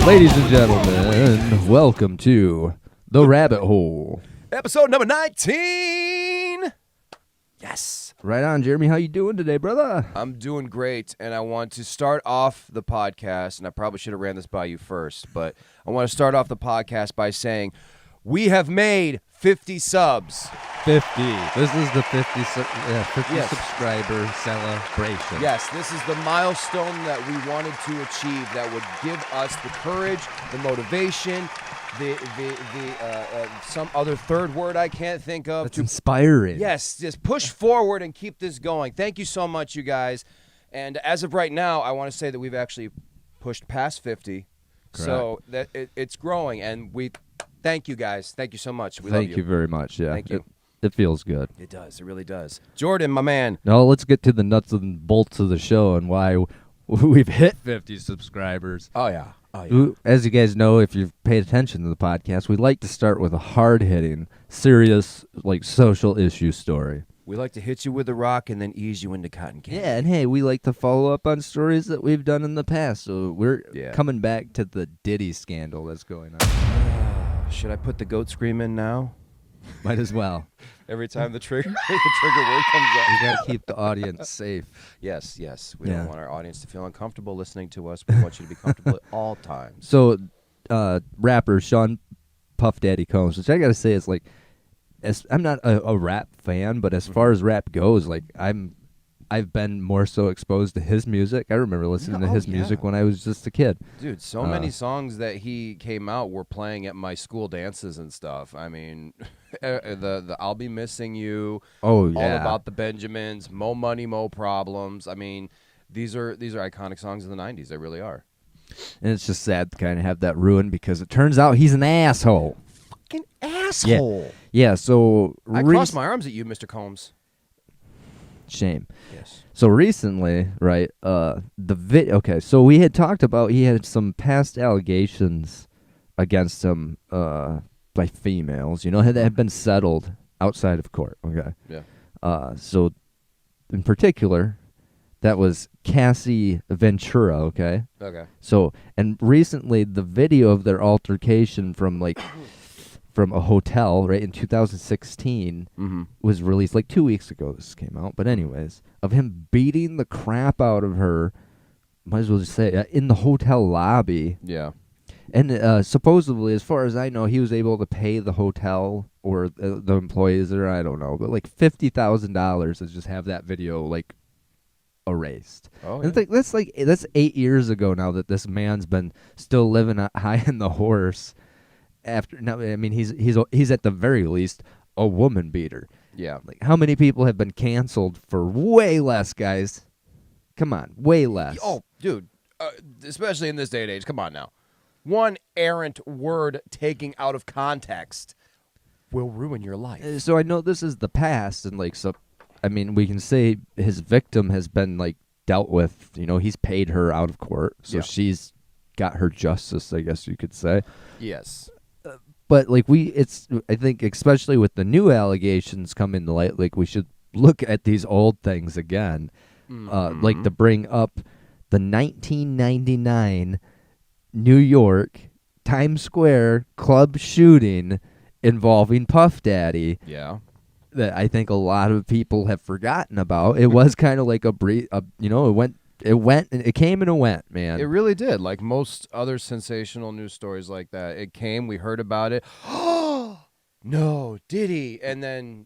Ladies and gentlemen, welcome to The Rabbit Hole. Episode number 19. Yes. Right on, Jeremy. How you doing today, brother? I'm doing great, and I want to start off the podcast, and I probably should have ran this by you first, but I want to start off the podcast by saying we have made 50 subs. 50. This is the 50 Yes. subscriber celebration. Yes, this is the milestone that we wanted to achieve that would give us the courage, the motivation, some other third word I can't think of. That's inspiring. Yes, just push forward and keep this going. Thank you so much, you guys. And as of right now, I want to say that we've actually pushed past 50. Correct. So that it's growing, and we thank you guys. Thank you so much. We love Thank you very much. Yeah. Thank you. It feels good. It does. It really does. Jordan, my man. Now let's get to the nuts and bolts of the show and why we've hit 50 subscribers. Oh, yeah. Oh, yeah. As you guys know, if you've paid attention to the podcast, we like to start with a hard-hitting, serious, like social issue story. We like to hit you with a rock and then ease you into cotton candy. Yeah, and hey, we like to follow up on stories that we've done in the past. So we're coming back to the Diddy scandal that's going on. Should I put the goat scream in now? Might as well. Every time the trigger word comes up. We got to keep the audience safe. Yes. We don't want our audience to feel uncomfortable listening to us. We want you to be comfortable at all times. So, rapper Sean Puff Daddy Combs, which I got to say is like, I'm not a rap fan, but as far as rap goes, like I've been more so exposed to his music. I remember listening to his music when I was just a kid. Dude, so many songs that he came out were playing at my school dances and stuff. I mean, the I'll Be Missing You. Oh, yeah. All About the Benjamins, Mo Money, Mo Problems. I mean, these are iconic songs of the 90s. They really are. And it's just sad to kind of have that ruined because it turns out he's an asshole. Fucking asshole. Yeah, so I cross my arms at you, Mr. Combs. Shame. Yes. So recently, right, okay, so we had talked about he had some past allegations against him by females, that had been settled outside of court, okay? Yeah. So in particular, that was Cassie Ventura, okay? Okay. So, and recently the video of their altercation from a hotel, right, in 2016 was released like 2 weeks ago. This came out. But anyways, of him beating the crap out of her, might as well just say, in the hotel lobby. Yeah. And supposedly, as far as I know, he was able to pay the hotel or the employees there, I don't know, but like $50,000 to just have that video, like, erased. Oh, and that's 8 years ago now that this man's been still living high in the horse. He's at the very least a woman beater. Yeah. Like, how many people have been canceled for way less, guys? Come on, way less. Oh, dude, especially in this day and age. Come on now. One errant word taking out of context will ruin your life. So I know this is the past, and we can say his victim has been dealt with. He's paid her out of court, so she's got her justice, I guess you could say. Yes. But I think especially with the new allegations come into light, we should look at these old things again, to bring up the 1999 New York Times Square club shooting involving Puff Daddy. Yeah. That I think a lot of people have forgotten about. It was kind of like it came and it went, man. It really did. Like most other sensational news stories like that. It came, we heard about it. Oh, no, Diddy. And then,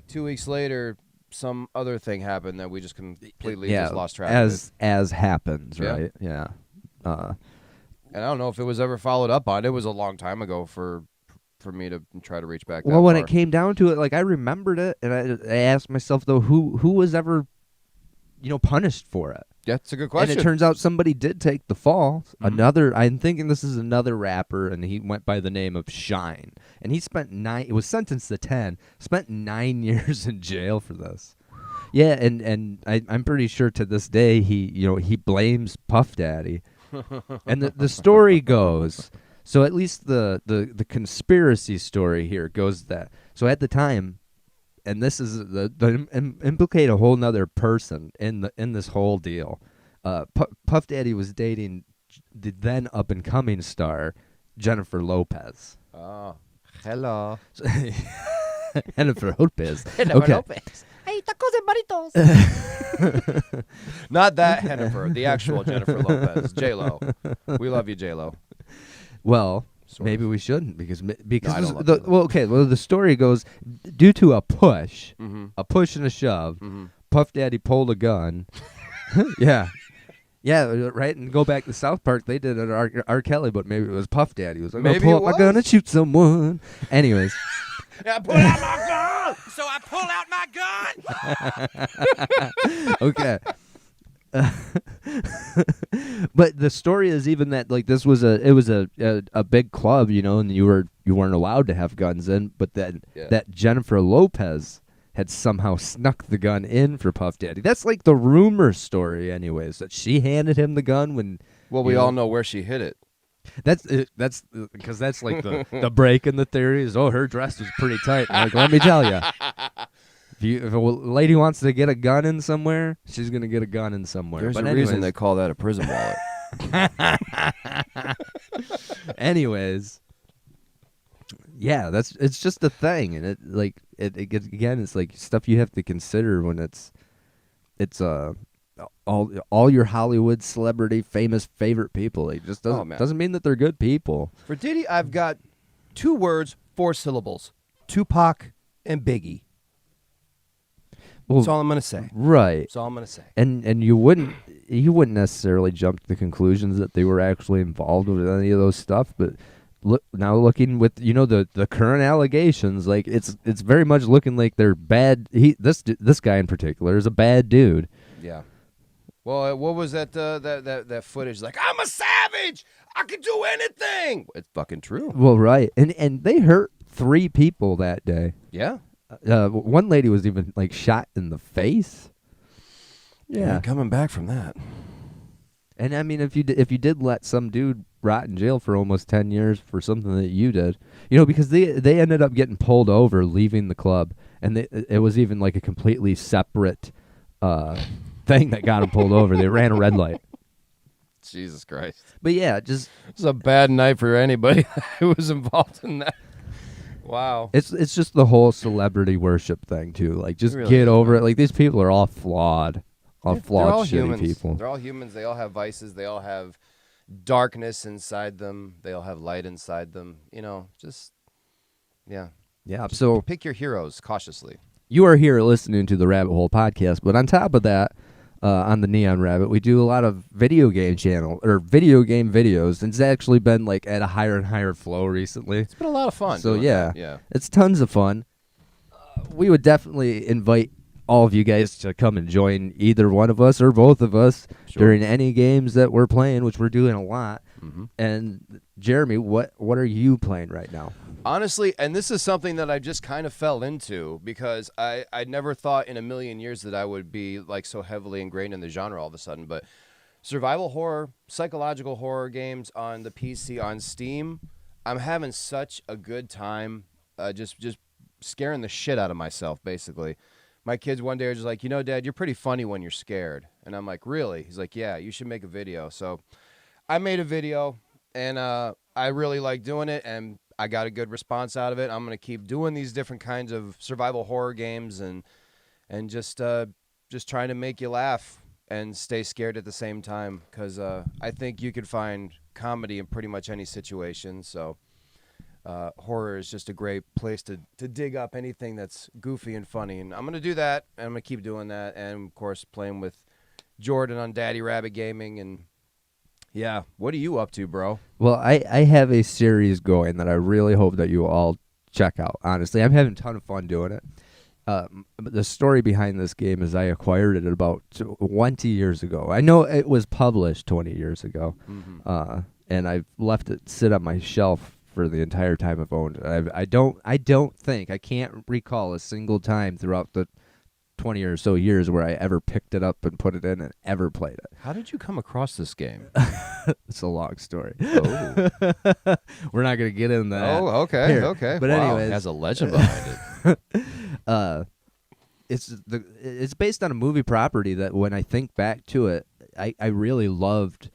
2 weeks later, some other thing happened that we just completely just lost track of it. As happens, right? Yeah. And I don't know if it was ever followed up on. It was a long time ago for me to try to reach back that when far. it came down to it, I remembered it, and I asked myself, though, who was ever, punished for it? Yeah, that's a good question. And it turns out somebody did take the fall. I'm thinking this is another rapper, and he went by the name of Shine. And he spent it was sentenced to 10, spent 9 years in jail for this. Yeah, and I'm pretty sure to this day he blames Puff Daddy. And the story goes, so at least the conspiracy story here goes that, so at the time, and this is implicate a whole nother person in this whole deal. Puff Daddy was dating the then up and coming star Jennifer Lopez. Oh, hello. Jennifer Lopez. Jennifer Okay. Lopez. Hey, tacos and burritos. Not that Jennifer, the actual Jennifer Lopez, J-Lo. We love you, J-Lo. Well, Sort maybe of. we shouldn't because No, I don't love the story goes due to a push, Mm-hmm. a push and a shove. Mm-hmm. Puff Daddy pulled a gun. Yeah. Yeah, right. And go back to South Park. They did it R. Kelly, but maybe it was Puff Daddy. He was like, Maybe "I'll pull it out my gun was. and shoot someone." Anyways, I pull out my gun. So I pull out my gun. okay. But the story is even that like this was a big club, you know, and you weren't allowed to have guns in, but then that Jennifer Lopez had somehow snuck the gun in for Puff Daddy. That's like the rumor story, anyways, that she handed him the gun when. Well, we all know where she hid it. That's because that's like the break in the theory is, oh, her dress was pretty tight. Like, let me tell you, if a lady wants to get a gun in somewhere, she's gonna get a gun in somewhere. There's but a reason they call that a prison wallet. Anyways, yeah, it's just a thing, and it gets, again, it's like stuff you have to consider when it's all your Hollywood celebrity famous favorite people. It just doesn't mean that they're good people. For Diddy, I've got 2 words, 4 syllables: Tupac and Biggie. Well, That's all I'm gonna say. right. That's all I'm gonna say. And you wouldn't necessarily jump to the conclusions that they were actually involved with any of those stuff, but looking with the current allegations, like it's very much looking like they're bad. This guy in particular is a bad dude. Yeah. Well, what was that that footage? Like, I'm a savage. I can do anything. It's fucking true. Well, right, and they hurt 3 people that day. Yeah. One lady was even like shot in the face. Yeah, coming back from that. and I mean, if you did let some dude rot in jail for almost 10 years for something that you did, because they ended up getting pulled over leaving the club, and it was even like a completely separate thing that got them pulled over. They ran a red light. Jesus Christ. But yeah, It's a bad night for anybody who was involved in that. Wow. it's just the whole celebrity worship thing too. Like, just It really get is, over man. it. Like, these people are all flawed, They're flawed, all shitty humans. people. They're all humans. They all have vices. They all have darkness inside them. They all have light inside them. Just, yeah. Yeah. So Pick your heroes cautiously. you are here listening to the Rabbit Hole podcast, but on top of that, on the Neon Rabbit, we do a lot of video game videos, and it's actually been like at a higher and higher flow recently. It's been a lot of fun. So doing yeah, that. Yeah. it's tons of fun. We would definitely invite all of you guys to come and join either one of us or both of us during any games that we're playing, which we're doing a lot. Mm-hmm. And Jeremy, what are you playing right now? Honestly, and this is something that I just kind of fell into because I never thought in a million years that I would be like so heavily ingrained in the genre all of a sudden. But survival horror, psychological horror games on the PC on Steam, I'm having such a good time. Just scaring the shit out of myself, basically. My kids one day are just like, Dad, you're pretty funny when you're scared. And I'm like, really? He's like, yeah, you should make a video. So I made a video, and I really like doing it, and I got a good response out of it. I'm going to keep doing these different kinds of survival horror games and just trying to make you laugh and stay scared at the same time, because I think you could find comedy in pretty much any situation. So horror is just a great place to dig up anything that's goofy and funny. And I'm going to do that, and I'm going to keep doing that. And, of course, playing with Jordan on Daddy Rabbit Gaming. And, yeah, what are you up to, bro? Well, I have a series going that I really hope that you all check out. Honestly, I'm having a ton of fun doing it. The story behind this game is I acquired it about 20 years ago. I know it was published 20 years ago, and I've left it sit on my shelf for the entire time I've owned it. I can't recall a single time throughout the 20 or so years where I ever picked it up and put it in and ever played it. How did you come across this game? It's a long story. Oh. We're not going to get into that. Oh, okay, Here. okay. But wow, anyways. it has a legend behind it. It's based on a movie property that when I think back to it, I really loved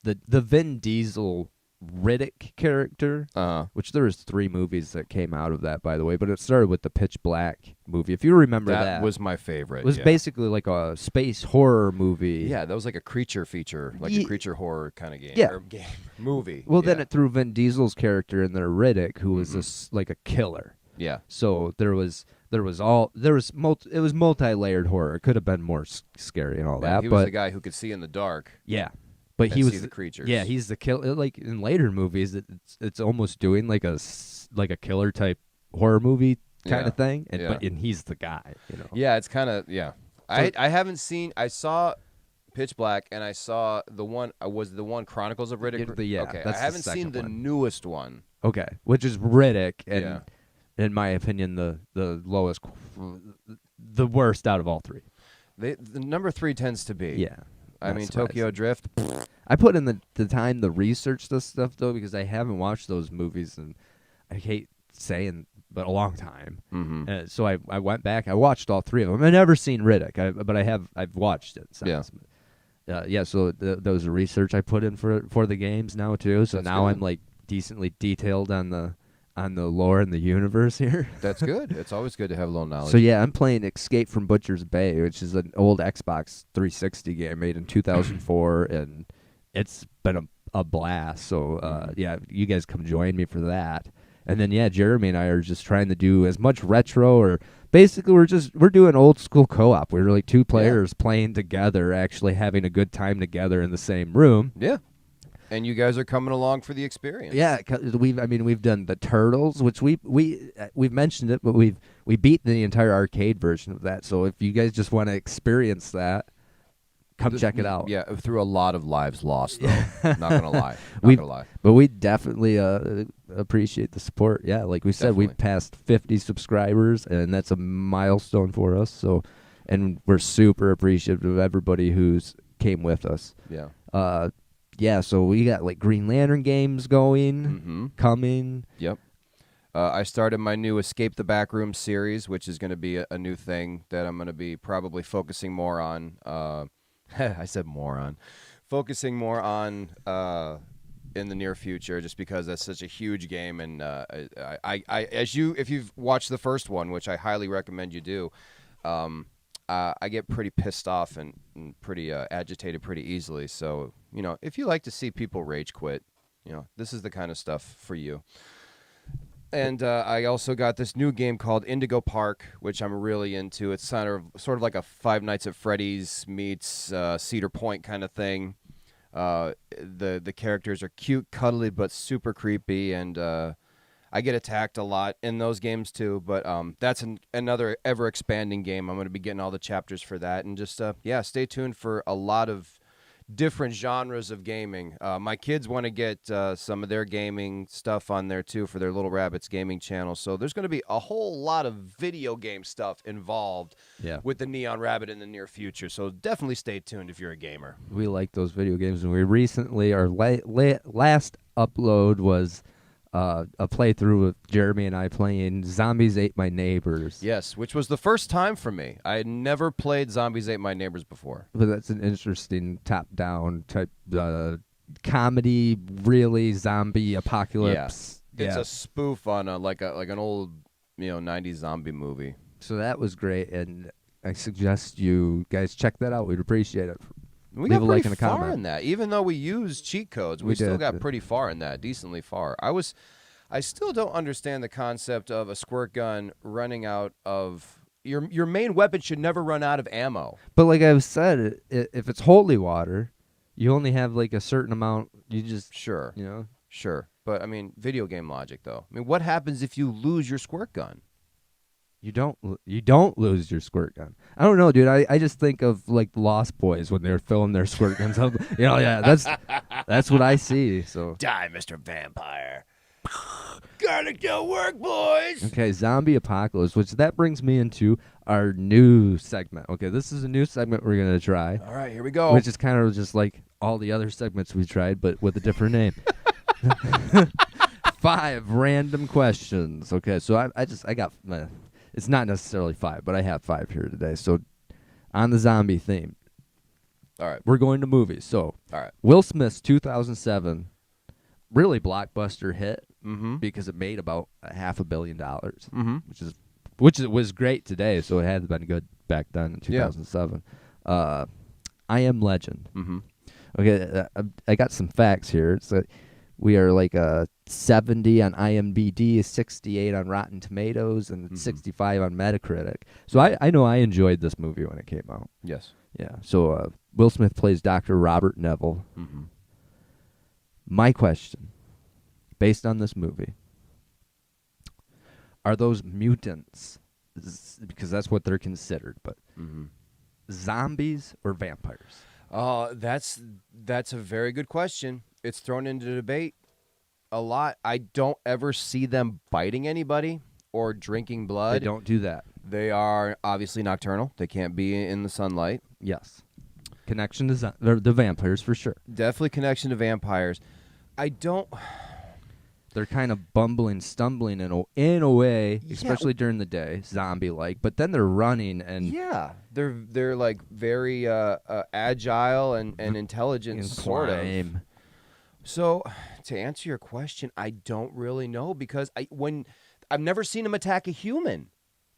the Vin Diesel Riddick character, which there was 3 movies that came out of that, by the way, but it started with the Pitch Black movie. If you remember that. That was my favorite. It was basically like a space horror movie. Yeah, that was like a creature feature, like a creature horror kind of game. Yeah. Or game movie. Well, then it threw Vin Diesel's character in there, Riddick, who was like a killer. Yeah. So it was multi-layered horror. It could have been more scary and all that. He but was the guy who could see in the dark. Yeah. But and he was see the creatures. Yeah, he's the killer. Like in later movies, it's almost doing like a killer type horror movie kind of thing, and he's the guy. Yeah, it's kind of I haven't seen. I saw Pitch Black, and I saw the one Chronicles of Riddick. Okay, I haven't seen the newest one. Okay, which is Riddick, and in my opinion, the lowest, the worst out of all 3. The number 3 tends to be. Yeah. I mean, Tokyo Drift. I put in the time to research this stuff, though, because I haven't watched those movies, and I hate saying, but a long time. Mm-hmm. So I went back. I watched all 3 of them. I've never seen Riddick, but I've watched it since. Yeah. So that was the research I put in for the games now too. So now I'm like decently detailed on the lore and the universe here. That's good. It's always good to have a little knowledge. So yeah, I'm playing Escape from Butcher's Bay, which is an old Xbox 360 game made in 2004, and it's been a blast. So yeah, you guys come join me for that. And then Jeremy and I are just trying to do as much retro, or basically we're doing old school co-op. We're like 2 players playing together, actually having a good time together in the same room. Yeah. And you guys are coming along for the experience. Yeah, we've done the Turtles, which we've mentioned it, but we beat the entire arcade version of that. So if you guys just want to experience that, come check it out. Yeah, through a lot of lives lost, though. Not gonna lie. Not gonna lie. But we definitely appreciate the support. Yeah, like we said, we've passed 50 subscribers, and that's a milestone for us. So, and we're super appreciative of everybody who's came with us. Yeah. Yeah, so we got like Green Lantern games going, coming. Yep. I started my new Escape the Backroom series, which is going to be a new thing that I'm going to be probably focusing more on. I said more on. Focusing more on in the near future, just because that's such a huge game. And if you've watched the first one, which I highly recommend you do, I get pretty pissed off and pretty agitated pretty easily. So, if you like to see people rage quit, this is the kind of stuff for you. And I also got this new game called Indigo Park, which I'm really into. It's sort of like a Five Nights at Freddy's meets Cedar Point kind of thing. The characters are cute, cuddly, but super creepy, and I get attacked a lot in those games too, but that's another ever-expanding game. I'm going to be getting all the chapters for that, and just, stay tuned for a lot of different genres of gaming. My kids want to get some of their gaming stuff on there too for their Little Rabbits gaming channel, so there's going to be a whole lot of video game stuff involved with the Neon Rabbit in the near future, so definitely stay tuned if you're a gamer. We like those video games, and we recently, our last upload was a playthrough with Jeremy and I playing Zombies Ate My Neighbors. Yes, which was the first time for me. I had never played Zombies Ate My Neighbors before. But that's an interesting top-down type comedy, really zombie apocalypse. Yeah. It's a spoof on like an old 90s zombie movie. So that was great, and I suggest you guys check that out. We'd appreciate it. We got pretty far in that. Even though we used cheat codes, we still got pretty far in that, decently far. I still don't understand the concept of a squirt gun running out of your main weapon should never run out of ammo. But like I've said, if it's holy water, you only have like a certain amount. You just sure. But I mean, video game logic though. I mean, what happens if you lose your squirt gun? You don't lose your squirt gun. I don't know, dude. I just think of like the Lost Boys when they're filling their squirt guns up. That's what I see. So die, Mr. Vampire. Garlic don't work, boys. Okay, zombie apocalypse, which that brings me into our new segment. Okay, this is a new segment we're gonna try. All right, here we go. Which is kind of just like all the other segments we tried, but with a different name. 5 random questions. Okay, so I got. It's not necessarily 5, but I have 5 here today. So, on the zombie theme. All right. We're going to movies. So, All right. Will Smith's 2007 really blockbuster hit Mm-hmm. because it made about $500 million, Mm-hmm. which was great today. So it had been good back then in 2007. I Am Legend. Mm-hmm. Okay, I got some facts here. It's we are like 70 on IMDb, 68 on Rotten Tomatoes, and 65 on Metacritic. So I know I enjoyed this movie when it came out. Yes. Yeah. So Will Smith plays Dr. Robert Neville. Mm-hmm. My question, based on this movie, are those mutants, because that's what they're considered, but zombies or vampires? That's a very good question. It's thrown into debate a lot. I don't ever see them biting anybody or drinking blood. They don't do that. They are obviously nocturnal. They can't be in the sunlight. Yes. Connection to the vampires for sure. Definitely connection to vampires. They're kind of bumbling, stumbling in a way, Yeah. especially during the day, zombie-like. But then they're running and Yeah, they're like very agile and intelligent, in sort of. climb. So, to answer your question, I don't really know because I've never seen them attack a human.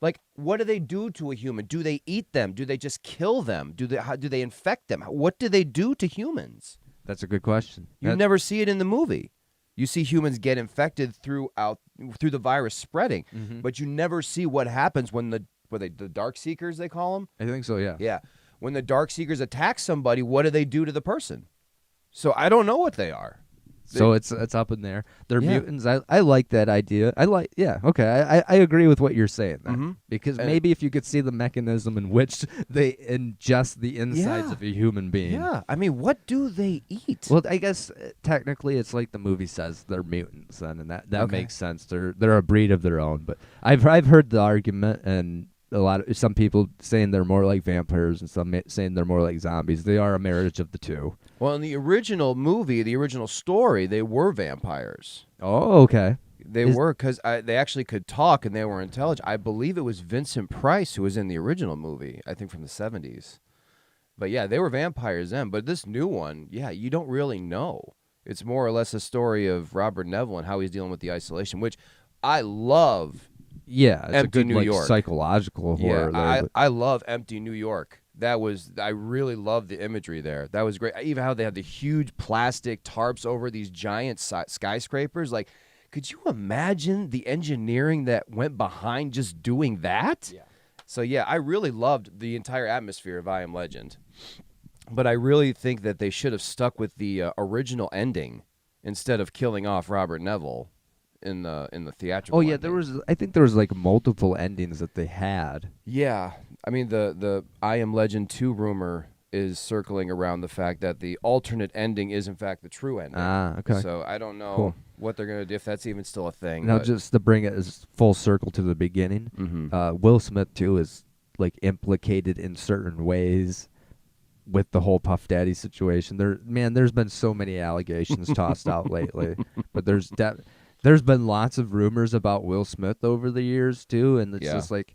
Like, what do they do to a human? Do they eat them? Do they just kill them? Do they infect them? What do they do to humans? That's a good question. You never see it in the movie. You see humans get infected through the virus spreading, but you never see what happens when the dark seekers, they call them. I think so. Yeah. Yeah, when the dark seekers attack somebody, what do they do to the person? So I don't know what they are. So it's up in there. They're Yeah. mutants. I like that idea. Okay. I agree with what you're saying there. Because And maybe if you could see the mechanism in which they ingest the insides Yeah. of a human being. Yeah, I mean, what do they eat? Well, I guess technically it's like the movie says they're mutants then, and that Okay. makes sense. They're a breed of their own. But I've heard the argument, and some people saying they're more like vampires and some saying they're more like zombies. They are a marriage of the two. Well, in the original movie, the original story, they were vampires. Oh, okay. They were because they actually could talk and they were intelligent. I believe it was Vincent Price who was in the original movie, I think from the 70s. But yeah, they were vampires then. But this new one, yeah, you don't really know. It's more or less a story of Robert Neville and how he's dealing with the isolation, which I love. Yeah, it's Empty a good New York. psychological horror. Yeah, there, I love Empty New York. I really love the imagery there. That was great. Even how they had the huge plastic tarps over these giant skyscrapers. Like, could you imagine the engineering that went behind just doing that? Yeah. So, yeah, I really loved the entire atmosphere of I Am Legend. But I really think that they should have stuck with the original ending instead of killing off Robert Neville in the theatrical yeah, ending. I think there was like multiple endings that they had. Yeah. I mean, the I Am Legend 2 rumor is circling around the fact that the alternate ending is, in fact, the true ending. Ah, okay. So I don't know Cool. what they're going to do, if that's even still a thing. Now, but- just to bring it as full circle to the beginning, Mhm. Will Smith too is like implicated in certain ways with the whole Puff Daddy situation. There's been so many allegations tossed out lately, but there's been lots of rumors about Will Smith over the years too, and it's Yeah. just like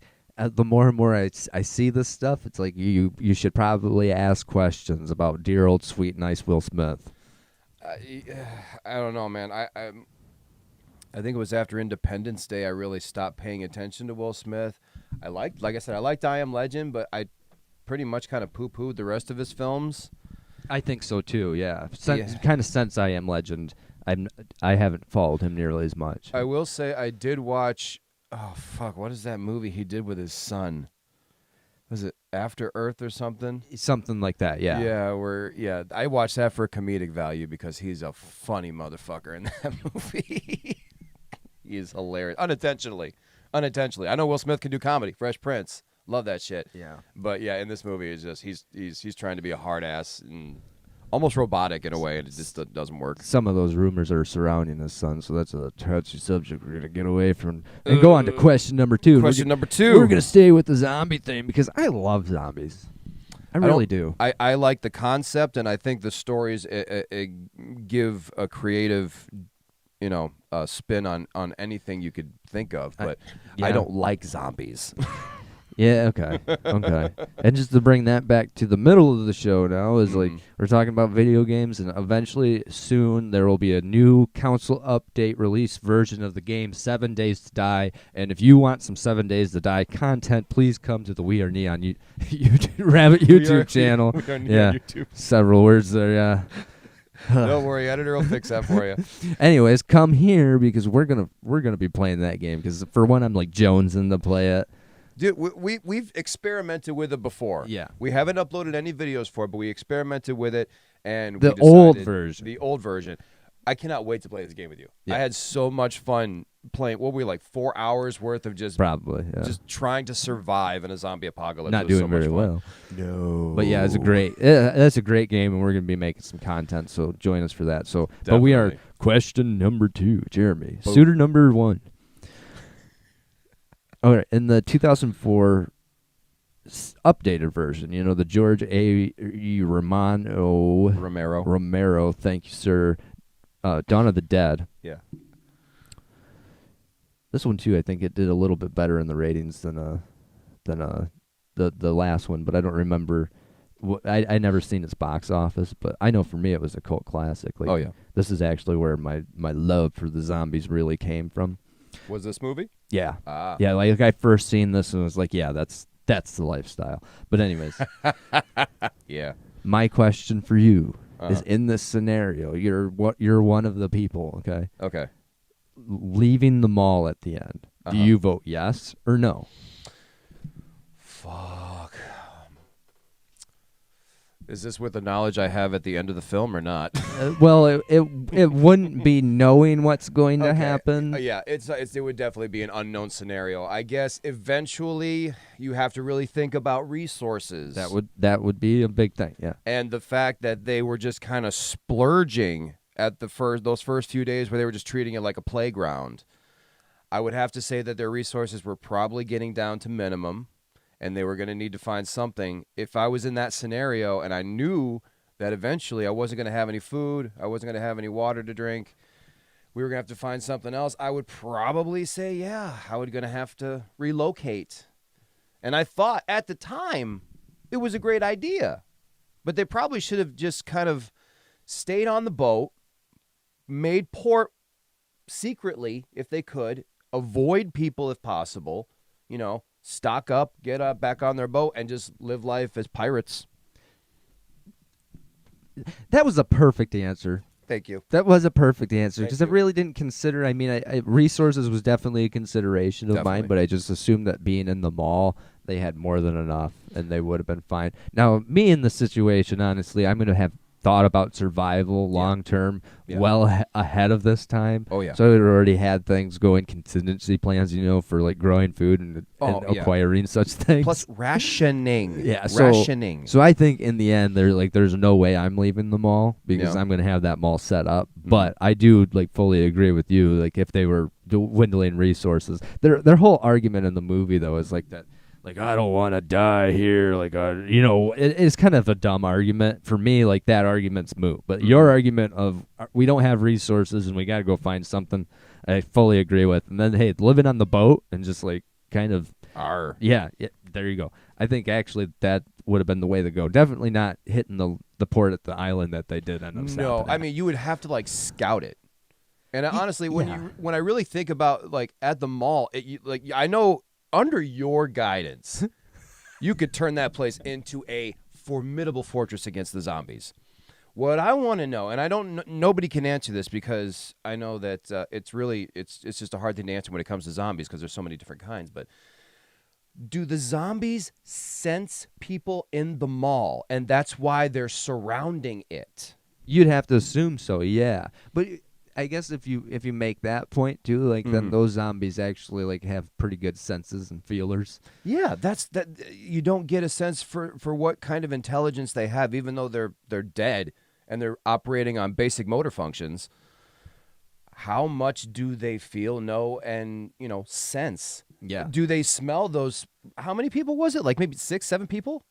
the more and more I see this stuff, it's like you should probably ask questions about dear old sweet nice Will Smith. I don't know, man. I think it was after Independence Day I really stopped paying attention to Will Smith. Like I said, I liked I Am Legend, but I pretty much kind of poo-pooed the rest of his films. I think so too. Yeah, Yeah. Kind of since I Am Legend, I haven't followed him nearly as much. I will say I did watch. Oh fuck! What is that movie he did with his son? Was it After Earth or something? Something like that. Yeah. I watched that for comedic value because he's a funny motherfucker in that movie. He is hilarious, unintentionally. I know Will Smith can do comedy. Fresh Prince, love that shit. Yeah. But yeah, in this movie, it's just he's trying to be a hard ass and almost robotic in a way, and it just doesn't work. Some of those rumors are surrounding his son, so that's a touchy subject we're gonna get away from and go on to question number 2. Question number 2. We're gonna stay with the zombie thing because I love zombies. I really do. I like the concept, and I think the stories give a creative, spin on anything you could think of. But yeah. I don't like zombies. Yeah, okay. Okay. And just to bring that back to the middle of the show now is like we're talking about video games, and eventually soon there will be a new console update release version of the game 7 Days to Die. And if you want some 7 Days to Die content, please come to the We Are Neon Rabbitt YouTube channel. We are Yeah. YouTube. Several words there, yeah. Don't worry, editor will fix that for you. Anyways, come here because we're gonna be playing that game because for one I'm like jonesing to play it. Dude, we've experimented with it before. Yeah. We haven't uploaded any videos for it, but we experimented with it, and The we decided, old version. The old version. I cannot wait to play this game with you. Yeah. I had so much fun playing. What were we, like 4 hours worth of just trying to survive in a zombie apocalypse? Not doing very well. No. But yeah, that's a great game, and we're gonna be making some content. So join us for that. So, Definitely. But we are question number 2, Jeremy. Boom. Suitor number 1. All right, in the 2004 updated version, the George A. Romero. Thank you, sir. Dawn of the Dead. Yeah. This one too, I think it did a little bit better in the ratings than the last one, but I don't remember. I never seen its box office, but I know for me it was a cult classic. Like, oh yeah. This is actually where my love for the zombies really came from. Was this movie? Yeah. Ah. Yeah, like I first seen this and was like, yeah, that's the lifestyle. But anyways. Yeah. My question for you is, in this scenario, you're one of the people, okay? Okay. Leaving the mall at the end. Do you vote yes or no? Fuck. Is this with the knowledge I have at the end of the film or not? Well, it wouldn't be knowing what's going to happen. Yeah, it would definitely be an unknown scenario. I guess eventually you have to really think about resources. That would be a big thing, yeah. And the fact that they were just kind of splurging at those first few days where they were just treating it like a playground. I would have to say that their resources were probably getting down to minimum, and they were going to need to find something. If I was in that scenario and I knew that eventually I wasn't going to have any food, I wasn't going to have any water to drink, we were going to have to find something else, I would probably say, yeah, I was going to have to relocate. And I thought at the time it was a great idea, but they probably should have just kind of stayed on the boat, made port secretly if they could, avoid people if possible, stock up, get back on their boat, and just live life as pirates. That was a perfect answer. Thank you. That was a perfect answer because I you. really didn't consider. I mean, resources was definitely a consideration of mine, but I just assumed that being in the mall, they had more than enough, and they would have been fine. Now, me in the situation, honestly, I'm going to have thought about survival long term well ahead of this time. Oh, yeah. So I already had things going, contingency plans, for like growing food and acquiring such things. Plus rationing. Yeah, rationing. So I think in the end, there's no way I'm leaving the mall because I'm going to have that mall set up. Mm-hmm. But I do fully agree with you. Like if they were dwindling resources, their whole argument in the movie though is like that. Like, I don't want to die here. Like, it's kind of a dumb argument. For me, like, that argument's moot. But your argument of we don't have resources and we got to go find something, I fully agree with. And then, hey, living on the boat and just, kind of... Yeah, there you go. I think, actually, that would have been the way to go. Definitely not hitting the port at the island that they did end up stopping at. I mean, you would have to, scout it. And honestly, when I really think about, at the mall, I know... Under your guidance, you could turn that place into a formidable fortress against the zombies. What I want to know, and nobody can answer this because I know that it's just a hard thing to answer when it comes to zombies because there's so many different kinds. But do the zombies sense people in the mall, and that's why they're surrounding it? You'd have to assume so, yeah. But I guess if you make that point too, then those zombies actually have pretty good senses and feelers. Yeah, that you don't get a sense for what kind of intelligence they have, even though they're dead and they're operating on basic motor functions. How much do they feel, know, and sense? Yeah. Do they smell those? How many people was it? Maybe 6, 7 people?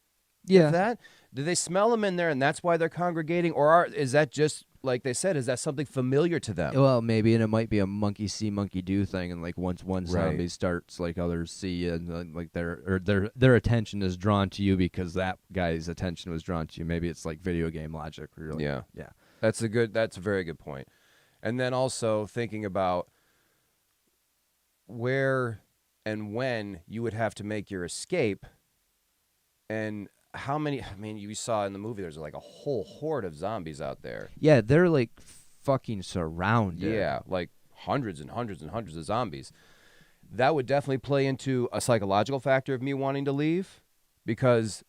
Yeah. That Do they smell them in there, and that's why they're congregating, or is that just like they said? Is that something familiar to them? Well, maybe, and it might be a monkey see, monkey do thing, and like once one Right. zombie starts, like others see, and like their attention is drawn to you because that guy's attention was drawn to you. Maybe it's like video game logic, really. Yeah. Yeah. That's a very good point. And then also thinking about where and when you would have to make your escape, and how many. I mean, you saw in the movie there's like a whole horde of zombies out there. Yeah, they're like fucking surrounded. Yeah, like hundreds and hundreds and hundreds of zombies. That would definitely play into a psychological factor of me wanting to leave, because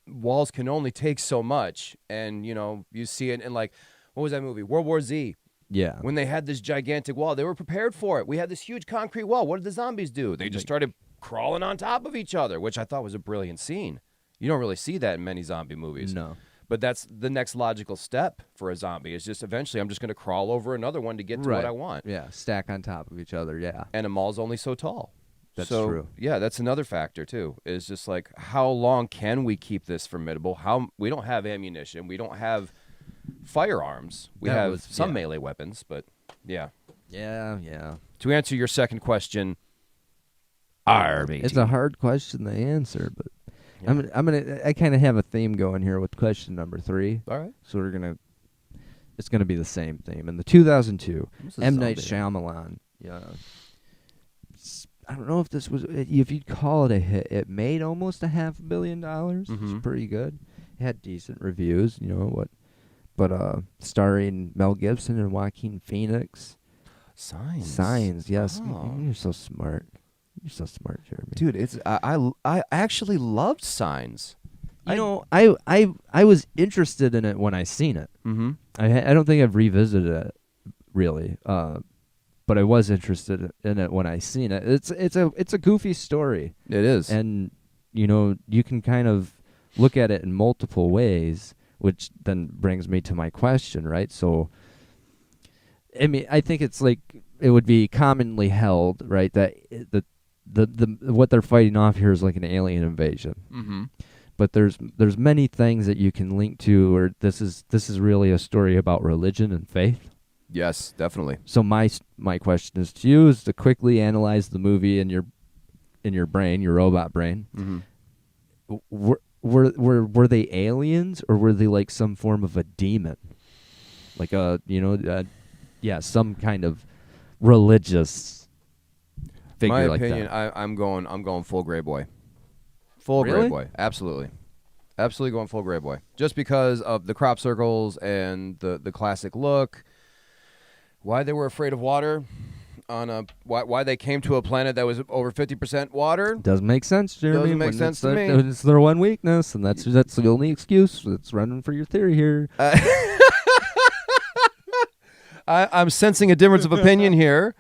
walls can only take so much. And, you see it in, like, what was that movie? World War Z. Yeah. When they had this gigantic wall, they were prepared for it. We had this huge concrete wall. What did the zombies do? They just started crawling on top of each other, which I thought was a brilliant scene. You don't really see that in many zombie movies. No. But that's the next logical step for a zombie, is just eventually I'm just going to crawl over another one to get to what I want. Yeah, stack on top of each other, yeah. And a mall's only so tall. That's so, true. Yeah, that's another factor too. Is just like, how long can we keep this formidable? We don't have ammunition. We don't have firearms. We have some melee weapons, but yeah. Yeah. To answer your second question, RBT. It's a hard question to answer, but I kind of have a theme going here with question number 3. All right. So it's gonna be the same theme. In the 2002 This is M. Night zombie. Shyamalan, I don't know if you'd call it a hit. It made almost $500 million. Mhm. It's pretty good. It had decent reviews, but starring Mel Gibson and Joaquin Phoenix. Signs, yes. Oh. You're so smart. You're so smart, Jeremy. Dude, I actually loved Signs. I was interested in it when I seen it. Mm-hmm. I don't think I've revisited it really, but I was interested in it when I seen it. It's a goofy story, It is. and you can kind of look at it in multiple ways, which then brings me to my question, right? So, I mean, I think it's like it would be commonly held, right, that the what they're fighting off here is like an alien invasion. Mm-hmm. But there's many things that you can link to, or this is really a story about religion and faith. Yes, definitely. So my question is to you is to quickly analyze the movie in your brain, your robot brain. Mm-hmm. Were they aliens, or were they like some form of a demon, like some kind of religious figure My like opinion, that? I'm going full gray boy. Full Really? gray boy. Absolutely going full gray boy. Just because of the crop circles and the classic look. Why they were afraid of water, why they came to a planet that was over 50% water. Doesn't make sense, Jeremy. Doesn't make When sense to me. It's their one weakness, and that's the only excuse that's running for your theory here. I'm sensing a difference of opinion here.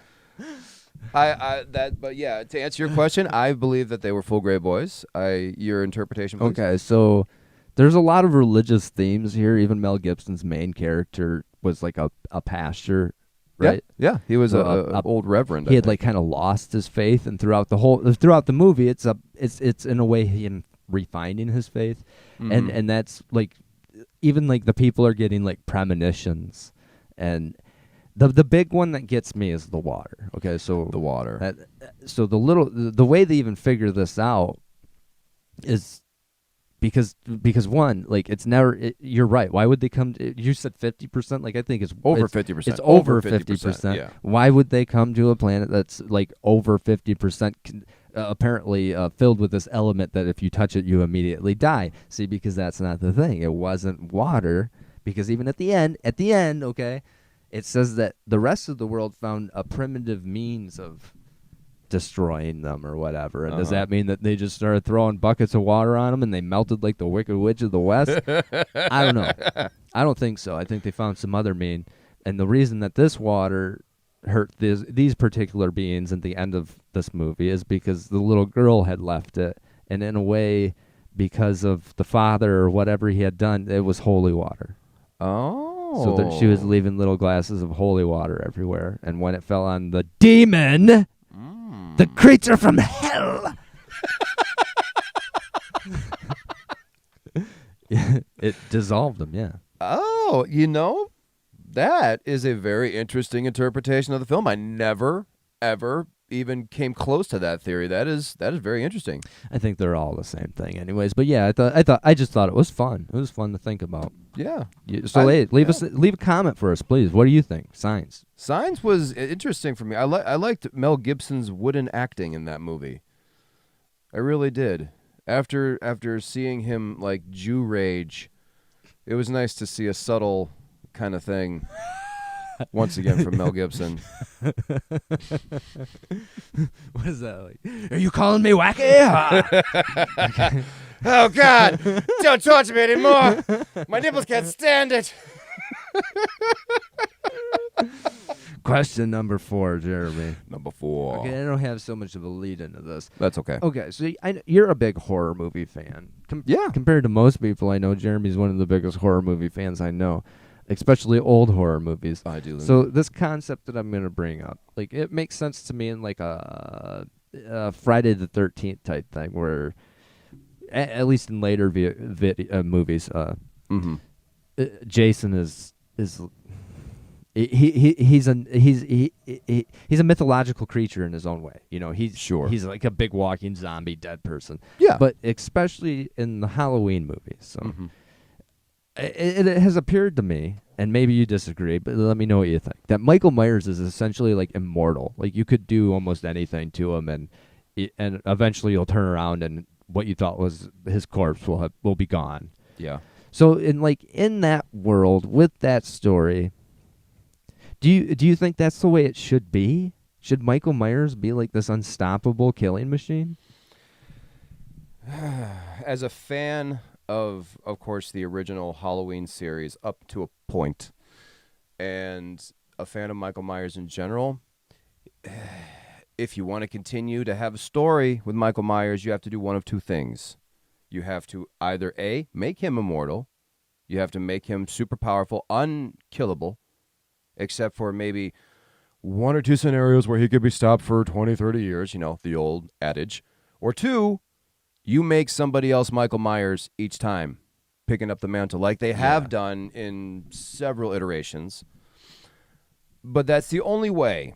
But yeah, to answer your question, I believe that they were full gray boys. Your interpretation, please. Okay, so there's a lot of religious themes here. Even Mel Gibson's main character was like a pastor, right? Yeah. He was So a old reverend. He had like kind of lost his faith, and throughout the movie, it's in a way him refining his faith, Mhm. and that's like even like the people are getting like premonitions, and the big one that gets me is the water. Okay, so the water. So the way they even figure this out is because one, like it's never. You're right. Why would they come? You said 50%. Like I think it's Over 50%. It's over 50%. Yeah. Why would they come to a planet that's like over 50%? Apparently filled with this element that if you touch it, you immediately die. See, because that's not the thing. It wasn't water. Because even at the end, okay. It says that the rest of the world found a primitive means of destroying them or whatever. And does that mean that they just started throwing buckets of water on them and they melted like the Wicked Witch of the West? I don't know. I don't think so. I think they found some other mean. And the reason that this water hurt these particular beings at the end of this movie is because the little girl had left it. And in a way, because of the father or whatever he had done, it was holy water. Oh. So that she was leaving little glasses of holy water everywhere. And when it fell on the demon, the creature from hell, It dissolved him. Yeah. Oh, that is a very interesting interpretation of the film. I never, ever even came close to that theory. That is very interesting. I think they're all the same thing, anyways. But yeah, I just thought it was fun. It was fun to think about. Yeah. So leave a comment for us, please. What do you think? Signs. Signs was interesting for me. I liked Mel Gibson's wooden acting in that movie. I really did. After seeing him like Jew rage, it was nice to see a subtle kind of thing once again from Mel Gibson. What is that like? Are you calling me wacky? Okay. Oh God! Don't torture me anymore. My nipples can't stand it. Question number 4, Jeremy. Number 4. Okay, I don't have so much of a lead into this. That's okay. Okay, so you're a big horror movie fan. Yeah. Compared to most people I know, Jeremy's one of the biggest horror movie fans I know, especially old horror movies. I do. So this concept that I'm going to bring up, like, it makes sense to me in like a Friday the 13th type thing, where at least in later movies, Jason is he's a mythological creature in his own way. He's like a big walking zombie dead person. Yeah. But especially in the Halloween movies. So it has appeared to me, and maybe you disagree, but let me know what you think, that Michael Myers is essentially like immortal. Like, you could do almost anything to him, and eventually you'll turn around and what you thought was his corpse will be gone. Yeah. So in that world with that story, do you think that's the way it should be? Should Michael Myers be like this unstoppable killing machine? As a fan of course, the original Halloween series up to a point, and a fan of Michael Myers in general, if you want to continue to have a story with Michael Myers, you have to do one of two things. You have to either A, make him immortal, you have to make him super powerful, unkillable, except for maybe 1 or 2 scenarios where he could be stopped for 20, 30 years, the old adage. Or 2, you make somebody else Michael Myers each time, picking up the mantle, like they have done in several iterations. But that's the only way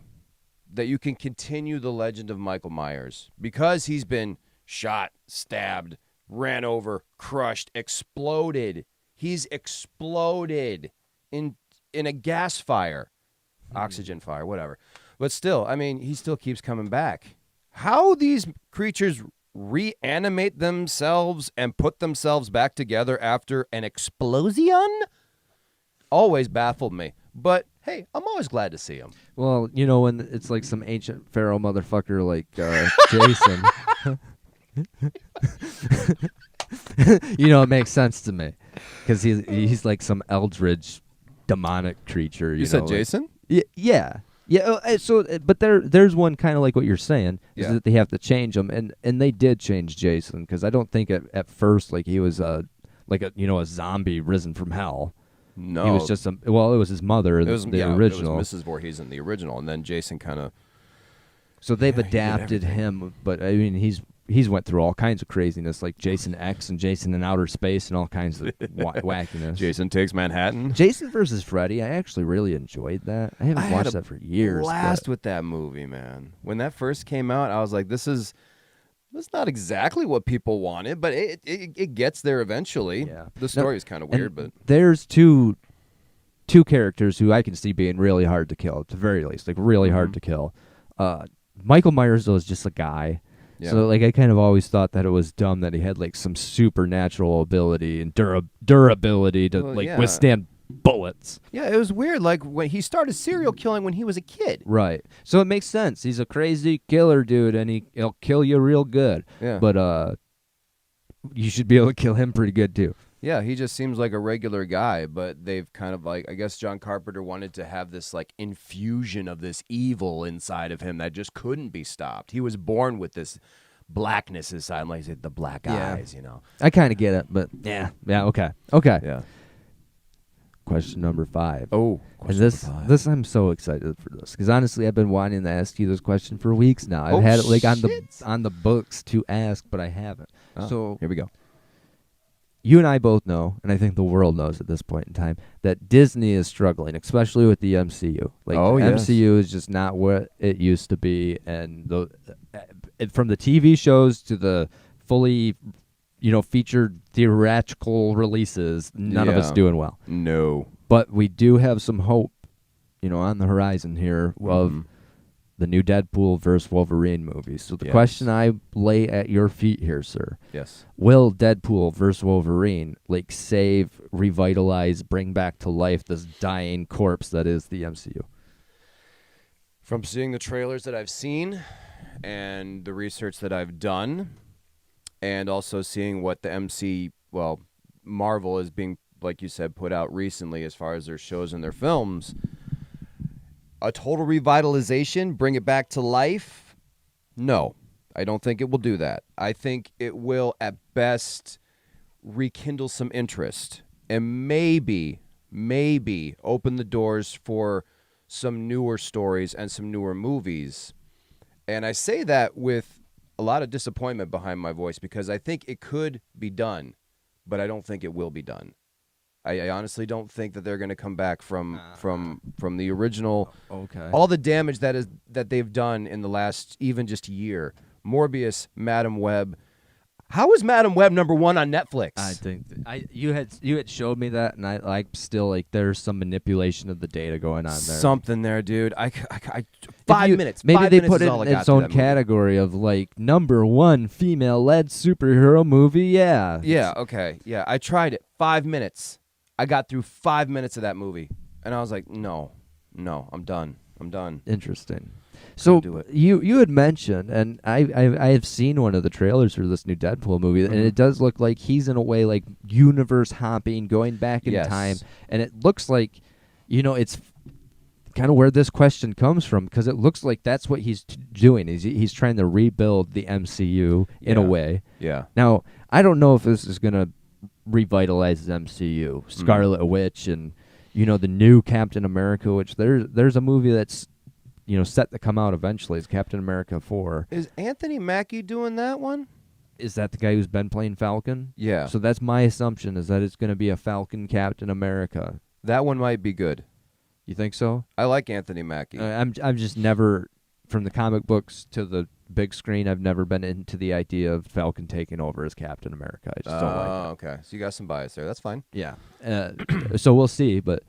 that you can continue the legend of Michael Myers, because he's been shot, stabbed, ran over, crushed, exploded. He's exploded in a gas fire, oxygen fire, whatever. But still, I mean, he still keeps coming back. How these creatures reanimate themselves and put themselves back together after an explosion always baffled me. But hey, I'm always glad to see him. Well, when it's like some ancient pharaoh motherfucker like Jason, it makes sense to me, because he's like some eldritch demonic creature. You said Jason? Yeah. But there's one kind of like what you're saying, is that they have to change him, and they did change Jason, because I don't think at first like he was a zombie risen from hell. No, he was just it was his mother, the original. It was Mrs. Voorhees in the original, and then Jason kind of. So they've adapted him, but I mean he's went through all kinds of craziness, like Jason X and Jason in Outer Space and all kinds of wackiness. Jason Takes Manhattan. Jason versus Freddy, I actually really enjoyed that. I haven't watched that for years. Blast with that movie, man. When that first came out, I was like, that's not exactly what people wanted, but it gets there eventually. Yeah. The story is kind of weird, but there's two characters who I can see being really hard to kill, at the very least, like really hard to kill. Michael Myers, though, is just a guy. Yeah. So, like, I kind of always thought that it was dumb that he had, like, some supernatural ability and durability to, withstand bullets. Yeah, it was weird. Like, when he started serial killing when he was a kid. Right. So it makes sense. He's a crazy killer dude, and he'll kill you real good. Yeah. But you should be able to kill him pretty good, too. Yeah, he just seems like a regular guy, but they've kind of like, I guess John Carpenter wanted to have this like infusion of this evil inside of him that just couldn't be stopped. He was born with this blackness inside him, like the black eyes, I kind of get it, but yeah, okay. Yeah. Question number 5. Oh, question number 5. This I'm so excited for this, because honestly, I've been wanting to ask you this question for weeks now. I've had it like on the books to ask, but I haven't. So here we go. you and I both know, and I think the world knows at this point in time, that Disney is struggling, especially with the MCU. Like, Oh, the yes. MCU is just not what it used to be, and from the TV shows to the fully, featured theatrical releases, none of it's Yeah. doing well. No. But we do have some hope, on the horizon here of Mhm. the new Deadpool versus Wolverine movie. So the Yes. question I lay at your feet here, sir, Yes. will Deadpool versus Wolverine save, revitalize, bring back to life this dying corpse that is the MCU? From seeing the trailers that I've seen and the research that I've done, and also seeing what the Marvel is being, like you said, put out recently as far as their shows and their films, a total revitalization, bring it back to life? No, I don't think it will do that. I think it will, at best, rekindle some interest and maybe open the doors for some newer stories and some newer movies. And I say that with a lot of disappointment behind my voice because I think it could be done, but I don't think it will be done. I honestly don't think that they're going to come back from the original. Okay. All the damage that they've done in the last even just year. Morbius, Madam Web. How is Madam Web '1 on Netflix? I think you had showed me that, and I still there's some manipulation of the data going on there. Something there, dude. I If 5 you- minutes. Maybe 5 they minutes put is it all I in got its through own that movie. category of #1 female-led superhero movie. Yeah. Yeah. Okay. Yeah. I tried it. 5 minutes. I got through 5 minutes of that movie, and I was like, no, I'm done. Interesting. So do it. you had mentioned, and I have seen one of the trailers for this new Deadpool movie, and it does look like he's in a way universe hopping, going back in Yes. time, and it looks like, it's kind of where this question comes from, because it looks like that's what he's doing. He's trying to rebuild the MCU in a Yeah. way. Yeah. Now, I don't know if this is gonna revitalize the MCU, Scarlet Witch, and the new Captain America, which there's a movie that's set to come out eventually. It's Captain America 4. Is Anthony Mackie doing that one? Is that the guy who's been playing Falcon? Yeah. So that's my assumption, is that it's going to be a Falcon Captain America. That one might be good. You think so? I like Anthony Mackie. I'm just never, from the comic books to the big screen, I've never been into the idea of Falcon taking over as Captain America. I just don't like it. Okay. So you got some bias there. That's fine. Yeah. So we'll see, but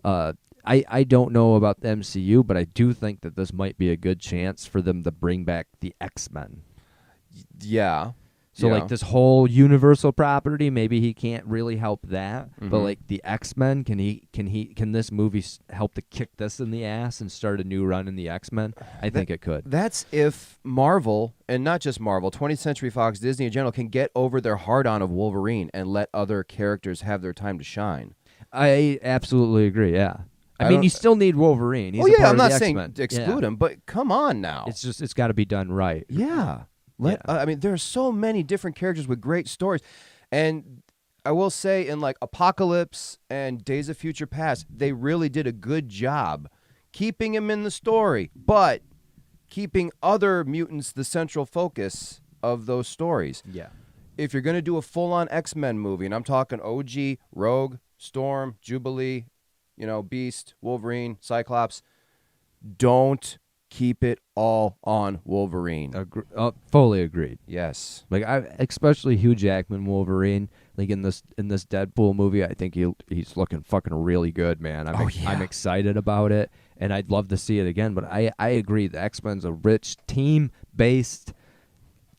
I don't know about the MCU, but I do think that this might be a good chance for them to bring back the X-Men. Yeah. So Yeah. this whole Universal property, maybe he can't really help that, but Mhm. the X-Men, can this movie help to kick this in the ass and start a new run in the X-Men? I think it could. That's if Marvel, and not just Marvel, 20th Century Fox, Disney in general, can get over their hard-on of Wolverine and let other characters have their time to shine. I absolutely agree. Yeah. I I mean, don't- you still need Wolverine. He's Oh a yeah, part I'm of not the saying X-Men. to exclude Yeah. him, but come on now. It's got to be done right. Yeah. I mean, there are so many different characters with great stories. And I will say, in Apocalypse and Days of Future Past, they really did a good job keeping him in the story, but keeping other mutants the central focus of those stories. Yeah. If you're going to do a full-on X-Men movie, and I'm talking OG, Rogue, Storm, Jubilee, Beast, Wolverine, Cyclops, don't keep it all on Wolverine. Fully agreed. Yes. Especially Hugh Jackman Wolverine, in this Deadpool movie, I think he's looking fucking really good, man. I'm excited about it, and I'd love to see it again. But I agree, the X-Men's a rich team-based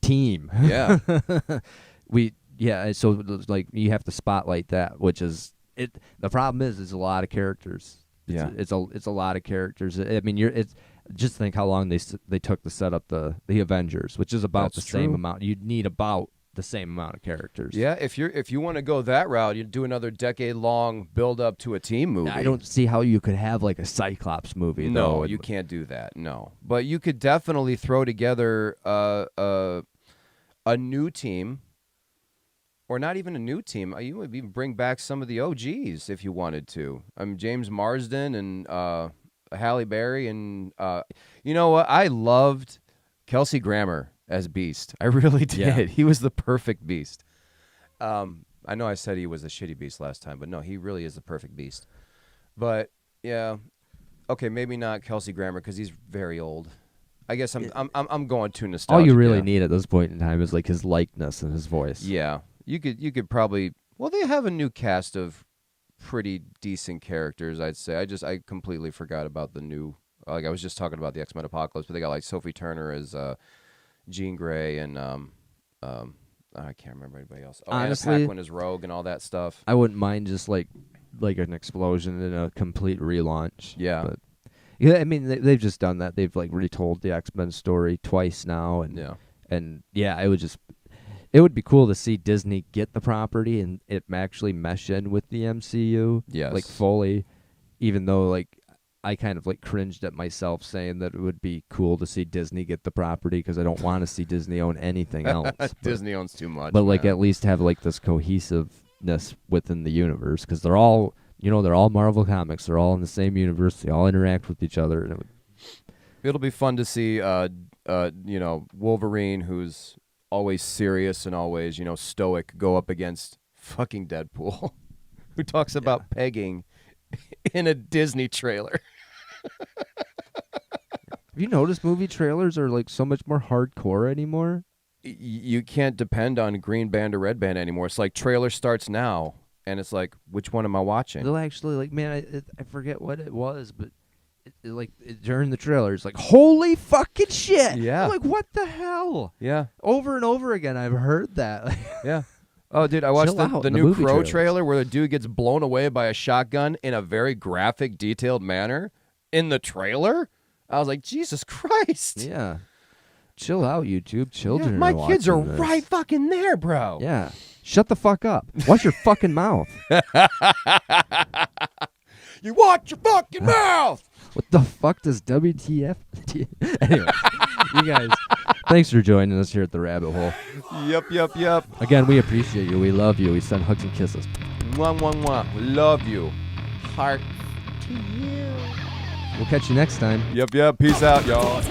team. Yeah. So you have to spotlight that, which is it. The problem is a lot of characters. It's a lot of characters. I mean, just think how long they took to set up the Avengers, which is about the same amount. You'd need about the same amount of characters. Yeah, if you want to go that route, you do another decade-long build-up to a team movie. I don't see how you could have a Cyclops movie. No, though. you can't do that. No, but you could definitely throw together a new team, or not even a new team. You would even bring back some of the OGs if you wanted to. James Marsden and Halle Berry, and you know what? I loved Kelsey Grammer as Beast. I really did. Yeah. He was the perfect Beast. I know I said he was a shitty beast last time, but no, he really is the perfect beast. But yeah, okay, maybe not Kelsey Grammer because he's very old. I guess I'm going too nostalgic. All you really need at this point in time is like his likeness and his voice. Yeah, you could probably. Well, they have a new cast of pretty decent characters, I'd say. I completely forgot about the new. Like I was just talking about the X-Men Apocalypse, but they got like Sophie Turner as Jean Grey and I can't remember anybody else. Oh, Honestly, Anna Paquin as Rogue and all that stuff. I wouldn't mind just like an explosion and a complete relaunch. Yeah. But yeah, I mean they've just done that. They've like retold the X-Men story twice now, and it would be cool to see Disney get the property and it actually mesh in with the MCU. Yes. Like fully, even though like I kind of like cringed at myself saying that it would be cool to see Disney get the property because I don't want to see Disney own anything else. Disney owns too much. But like man. at least have like this cohesiveness within the universe because they're all Marvel comics. They're all in the same universe. They all interact with each other. And it'll be fun to see Wolverine, who's always serious and always, stoic, go up against fucking Deadpool, who talks about pegging in a Disney trailer. Have you noticed movie trailers are like so much more hardcore anymore? You can't depend on green band or red band anymore. It's like trailer starts now, and it's like, which one am I watching? They'll actually like, man, I forget what it was, but during the trailer, it's like, holy fucking shit! Yeah. I'm like, what the hell? Yeah. Over and over again, I've heard that. Yeah. Oh, dude, I watched the new movie Crow trailers. trailer where the dude gets blown away by a shotgun in a very graphic, detailed manner in the trailer. I was like, Jesus Christ. Yeah. Chill out, YouTube. Children my are kids are watching this. right fucking there, bro. Yeah. Shut the fuck up. Watch your fucking mouth. You watch your fucking mouth. What the fuck does WTF? Anyway, you guys, thanks for joining us here at the Rabbit Hole. Yep. Again, we appreciate you. We love you. We send hugs and kisses. Mwah, mwah, mwah. We love you. Heart to you. We'll catch you next time. Yep. Peace out, y'all.